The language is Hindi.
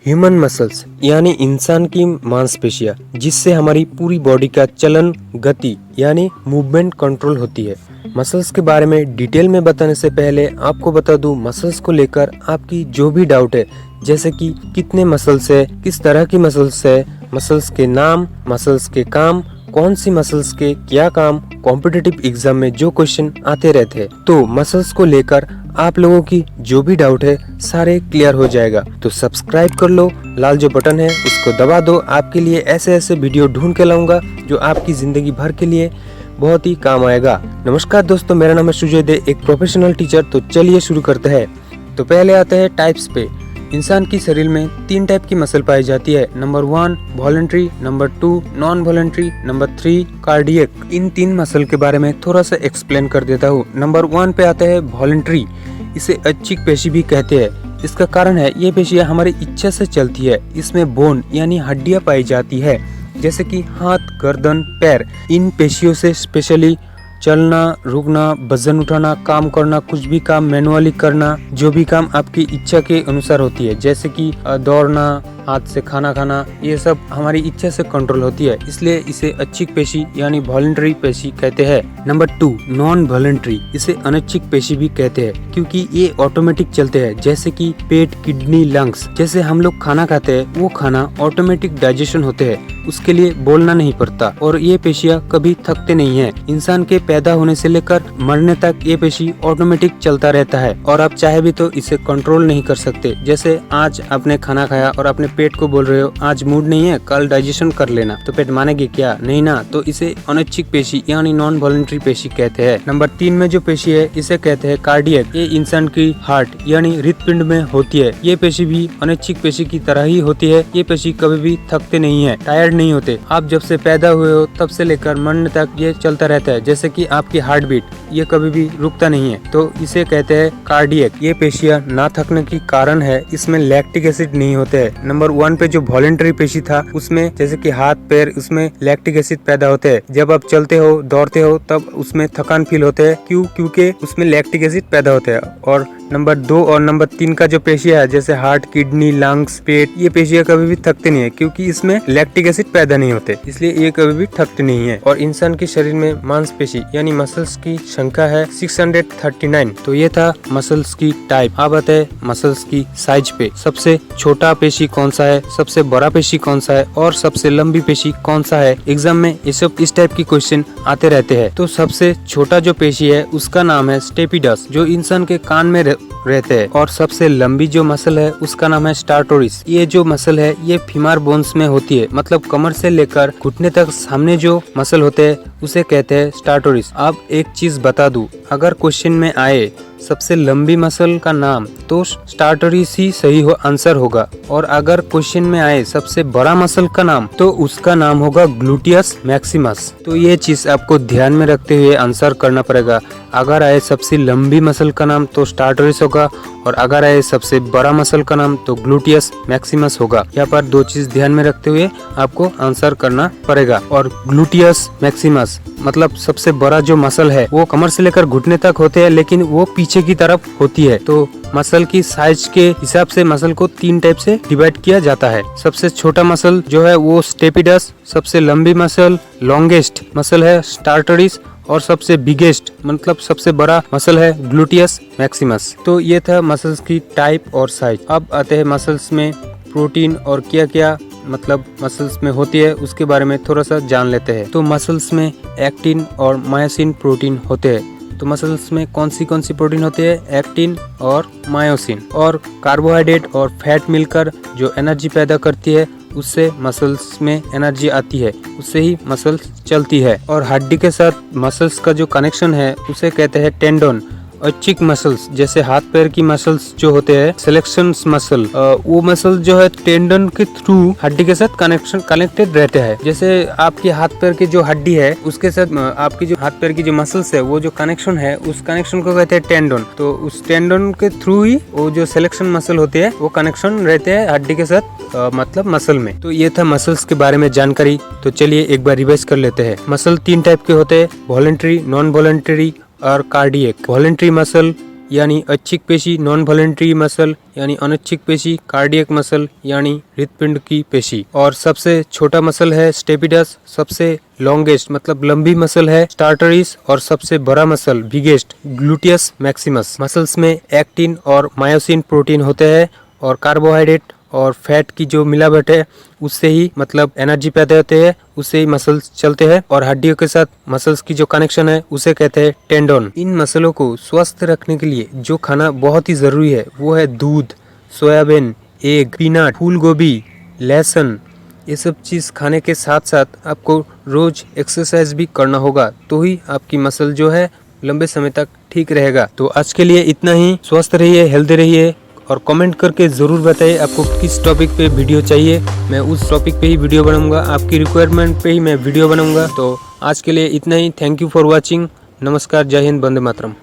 ह्यूमन मसल्स यानी इंसान की मांसपेशियां, जिससे हमारी पूरी बॉडी का चलन, गति यानी मूवमेंट कंट्रोल होती है। मसल्स के बारे में डिटेल में बताने से पहले आपको बता दूं, मसल्स को लेकर आपकी जो भी डाउट है, जैसे कि कितने मसल्स है, किस तरह की मसल्स है, मसल्स के नाम, मसल्स के काम, कौन सी मसल्स के क्या काम, कॉम्पिटिटिव एग्जाम में जो क्वेश्चन आते रहते हैं, तो मसल्स को लेकर आप लोगों की जो भी डाउट है सारे क्लियर हो जाएगा। तो सब्सक्राइब कर लो, लाल जो बटन है उसको दबा दो। आपके लिए ऐसे ऐसे वीडियो ढूंढ के लाऊंगा जो आपकी जिंदगी भर के लिए बहुत ही काम आएगा। नमस्कार दोस्तों, मेरा नाम है सुजय दे, एक प्रोफेशनल टीचर। तो चलिए शुरू करते हैं। तो पहले आते हैं टाइप्स पे। इंसान की शरीर में 3 टाइप की मसल पाई जाती है। Number 1 voluntary, number 2 non voluntary, number 3 cardiac. इन 3 मसल के बारे में थोड़ा सा एक्सप्लेन कर देता हूँ। नंबर 1 पे आता है वॉलंटरी। इसे ऐच्छिक पेशी भी कहते हैं। इसका कारण है ये पेशियां हमारी इच्छा से चलती है। इसमें बोन यानी हड्डियां पाई जाती है, जैसे कि हाथ, गर्दन, पैर। इन पेशियों से स्पेशली चलना, रुकना, वजन उठाना, काम करना, कुछ भी काम मैनुअली करना, जो भी काम आपकी इच्छा के अनुसार होती है, जैसे कि दौड़ना, हाथ से खाना खाना, ये सब हमारी इच्छा से कंट्रोल होती है। इसलिए इसे ऐच्छिक पेशी यानी वॉलंटरी पेशी कहते हैं। Number 2 non voluntary. इसे अनैच्छिक पेशी भी कहते हैं, क्योंकि ये ऑटोमेटिक चलते हैं, जैसे कि पेट, किडनी, लंग्स। जैसे हम लोग खाना खाते हैं, वो खाना ऑटोमेटिक डाइजेशन होते हैं, उसके लिए बोलना नहीं पड़ता, और ये पेशियां कभी थकते नहीं है। इंसान के पैदा होने से लेकर मरने तक ये पेशी ऑटोमेटिक चलता रहता है, और आप चाहे भी तो इसे कंट्रोल नहीं कर सकते। जैसे आज आपने खाना खाया और अपने पेट को बोल रहे हो आज मूड नहीं है, कल डाइजेशन कर लेना, तो पेट मानेगी क्या? नहीं ना। तो इसे अनैच्छिक पेशी यानी नॉन वॉलंटरी पेशी कहते हैं। नंबर 3 में जो पेशी है इसे कहते हैं कार्डियक। ये इंसान की हार्ट यानी हृदपिंड में होती है। ये पेशी भी अनैच्छिक पेशी की तरह ही होती है। ये पेशी कभी भी थकते नहीं है, टायर्ड नहीं होते। आप जब से पैदा हुए हो तब से लेकर मरने तक ये चलता रहता है, जैसे कि आपकी हार्ट बीट, ये कभी भी रुकता नहीं है। तो इसे कहते हैं कार्डियक। ये पेशियां ना थकने की कारण है इसमें लैक्टिक एसिड नहीं होते हैं। नंबर 1 पे जो वॉलंटरी पेशी था उसमें जैसे कि हाथ, पैर, उसमें लैक्टिक एसिड पैदा होते हैं। जब आप चलते हो, दौड़ते हो, तब उसमें थकान फील होते हैं। क्यों? क्योंकि उसमें लैक्टिक एसिड पैदा होते हैं। और नंबर 2 और नंबर 3 का जो पेशियां है, जैसे हार्ट, किडनी, लंग्स, पेट, ये पेशियां कभी भी थकते नहीं है, क्योंकि इसमें लैक्टिक एसिड पैदा नहीं होते, इसलिए ये कभी भी थकते नहीं है। और इंसान के शरीर में मांसपेशी यानी मसल्स की संख्या है 639। तो ये था मसल्स की टाइप। अब आते हैं मसल्स की साइज पे। सबसे छोटा पेशी कौन सा है, सबसे बड़ा पेशी कौन सा है, और सबसे लंबी पेशी कौन सा है। एग्जाम में ये सब इस टाइप की क्वेश्चन आते रहते हैं। तो सबसे छोटा जो पेशी है उसका नाम है स्टेपिडस, जो इंसान के कान में रहते हैं। और सबसे लंबी जो मसल है उसका नाम है स्टार्टोरिस। ये जो मसल है ये फीमर बोन्स में होती है, मतलब कमर से लेकर घुटने तक सामने जो मसल होते हैं उसे कहते हैं स्टार्टोरिस। अब एक चीज बता दूं, अगर क्वेश्चन में आए सबसे लंबी मसल का नाम, तो स्टार्टोरिस ही सही आंसर होगा। और अगर क्वेश्चन में आए सबसे बड़ा मसल का नाम, तो उसका नाम होगा ग्लूटियस मैक्सिमस। तो ये चीज आपको ध्यान में रखते हुए आंसर करना पड़ेगा। अगर आए सबसे लंबी मसल का नाम तो स्टार्टोरिस होगा, और अगर आए सबसे बड़ा मसल का नाम तो ग्लूटियस मैक्सिमस होगा। यहाँ पर 2 चीज ध्यान में रखते हुए आपको आंसर करना पड़ेगा। और ग्लूटियस मैक्सिमस मतलब सबसे बड़ा जो मसल है वो कमर से लेकर घुटने तक होते हैं, लेकिन वो पीछे की तरफ होती है। तो मसल की साइज के हिसाब से मसल को 3 टाइप से डिवाइड किया जाता है। सबसे छोटा मसल जो है वो स्टेपिडस, सबसे लंबी मसल लॉन्गेस्ट मसल है स्टार्टोरिस, और सबसे बिगेस्ट मतलब सबसे बड़ा मसल है ग्लूटियस मैक्सिमस। तो ये था मसल्स की टाइप और साइज। अब आते हैं मसल्स में प्रोटीन और क्या क्या मतलब मसल्स में होती है, उसके बारे में थोड़ा सा जान लेते हैं। तो मसल्स में एक्टिन और मायोसिन प्रोटीन होते हैं। तो मसल्स में कौन सी प्रोटीन होते हैं? एक्टिन और मायोसिन। और कार्बोहाइड्रेट और फैट मिलकर जो एनर्जी पैदा करती है, उससे मसल्स में एनर्जी आती है, उससे ही मसल्स चलती है। और हड्डी के साथ मसल्स का जो कनेक्शन है उसे कहते हैं टेंडन। ऐच्छिक मसल्स जैसे हाथ पैर की मसल्स जो होते हैं सिलेक्शन मसल, वो मसल जो है टेंडन के थ्रू हड्डी के साथ कनेक्टेड रहते हैं। जैसे आपके हाथ पैर की जो हड्डी है उसके साथ आपकी जो हाथ पैर की जो मसल्स है, वो जो कनेक्शन है उस कनेक्शन को कहते हैं टेंडन। तो उस टेंडन के थ्रू ही वो जो सिलेक्शन मसल होते हैं वो कनेक्शन रहते हैं हड्डी के साथ मतलब मसल में। तो ये था मसल्स के बारे में जानकारी। तो चलिए एक बार रिवाइज कर लेते हैं। मसल 3 टाइप के होते हैं, वॉलंटरी, नॉन वॉलंटरी और कार्डियक। वॉलंटरी मसल यानी ऐच्छिक पेशी, नॉन वॉलंटरी मसल यानी अनैच्छिक पेशी, कार्डियक मसल यानी हृदपिंड की पेशी, और सबसे छोटा मसल है स्टेपिडस, सबसे लॉन्गेस्ट मतलब लंबी मसल है स्टार्टरिस, और सबसे बड़ा muscle biggest gluteus Maximus. Muscles में एक्टिन और मायोसिन प्रोटीन होते हैं, और कार्बोहाइड्रेट और फैट की जो मिलावट है उससे ही मतलब एनर्जी पैदा होते हैं, उससे ही मसल्स चलते हैं, और हड्डियों के साथ मसल्स की जो कनेक्शन है उसे कहते हैं टेंडन। इन मसलों को स्वस्थ रखने के लिए जो खाना बहुत ही जरूरी है वो है दूध, सोयाबीन, एग, पीनट, फूल गोभी, लहसुन। ये सब चीज खाने के साथ साथ आपको रोज एक्सरसाइज भी करना होगा, तो ही आपकी मसल जो है लंबे समय तक ठीक रहेगा। तो आज के लिए इतना ही। स्वस्थ रहिए, हेल्दी रहिए, और कमेंट करके ज़रूर बताइए आपको किस टॉपिक पे वीडियो चाहिए। मैं उस टॉपिक पे ही वीडियो बनाऊंगा, आपकी रिक्वायरमेंट पे ही मैं वीडियो बनाऊंगा। तो आज के लिए इतना ही। Thank you for watching. नमस्कार, जय हिंद, वंदे मातरम।